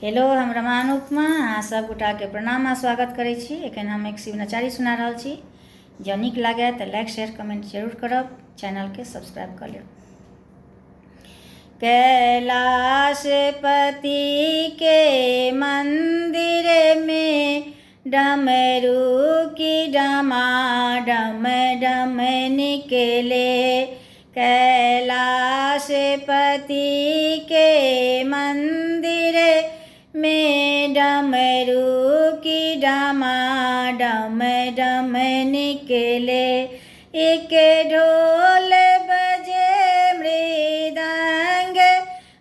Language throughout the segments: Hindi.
हेलो, हम रमा अनुपमा अहाँ सब गोटा के प्रणाम आ स्वागत करै छी। एखन हम एक शिव नचारी सुना रहल छी। जँ नीक लागे तऽ लाइक शेयर कमेंट जरूर करब, चैनल के सब्सक्राइब कर लेब। कैलाशपति के मंदिर में डमरू की डमाडम डम निकले। कैलाशपति के मंदिर में डमरू की डमाडम डम निकले। एक ढोल बजे मृदंग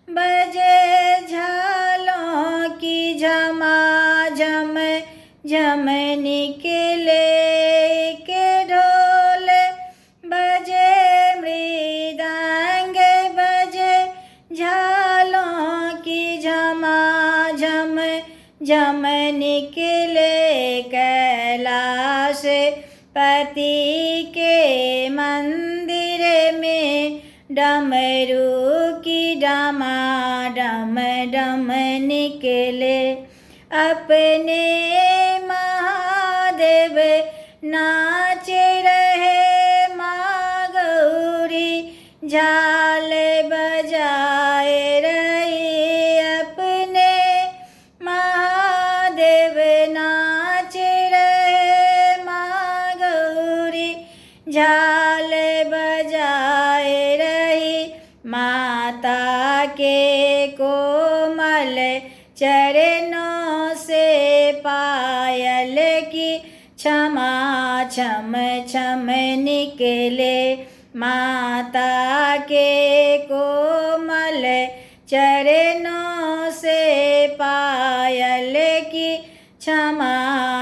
बजे झालों की झमाझम झम निकले। एक ढोल बजे मृदंग बजे झालों की झमाझम झम निकले। कैलाशपति के मंदिर में डमरू की डमाडम डम निकले। अपने महादेव नाच रहे, माँ गौरी झाल बजाए रही। अपने महादेव नाच रहे, माँ गौरी झाल बजाए रही। माता के कोमल चरणों से पायल की क्षमा छम छम निकले। माता के कोमल चरणों से पायल की क्षमा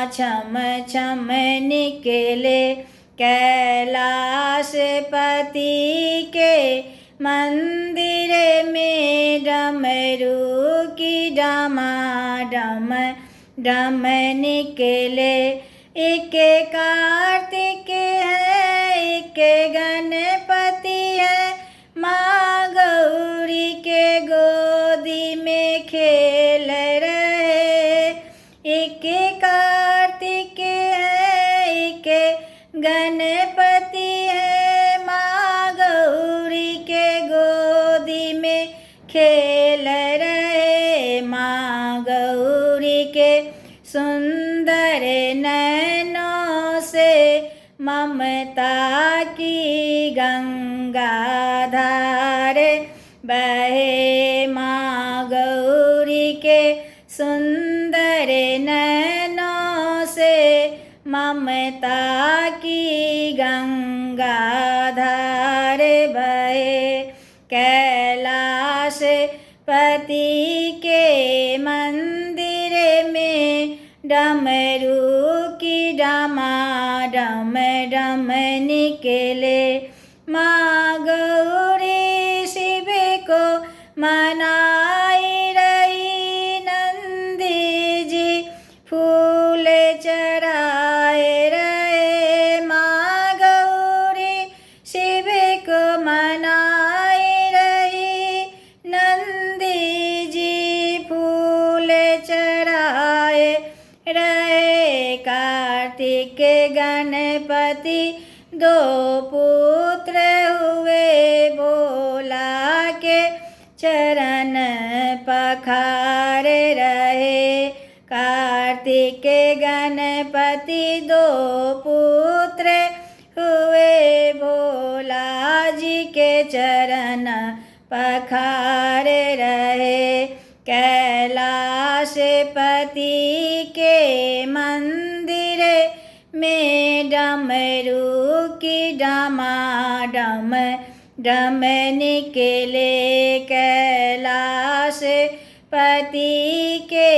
छम छम निकले। कैलाशपति के मंदिर में डमरू की डमाडम डम निकले। एक कार्तिक है, एक गणपति है, माँ गौरी के गोदी में खेल रहे। एक कार्तिक है, एक गणपति है, माँ गौरी के गोदी में खेल रहे। माँ गौरी के सुंदर नैनों से ममता की गंगा धार बहे। माँ गौरी के सुंदर नैनों से ममता की गंगा धार बहे। कैलाशपति के मंदिर में डमरू की डमाडम डम निकले। माँ गौरी शिव को मनाई रही, नंदी जी फूल चढ़ाए रहे। माँ गौरी शिव को मनाई रही, नंदी जी फूल चढ़ाए रहे। कार्तिक गणपति दो पुत्र हुए, भोला के चरण पखार रहे। कार्तिक गणपति दो पुत्र हुए, भोला जी के चरण पखार रहे। कैलाशपति के मंदिर में डमरू की डमाडम डम निकले। कैलाशपति के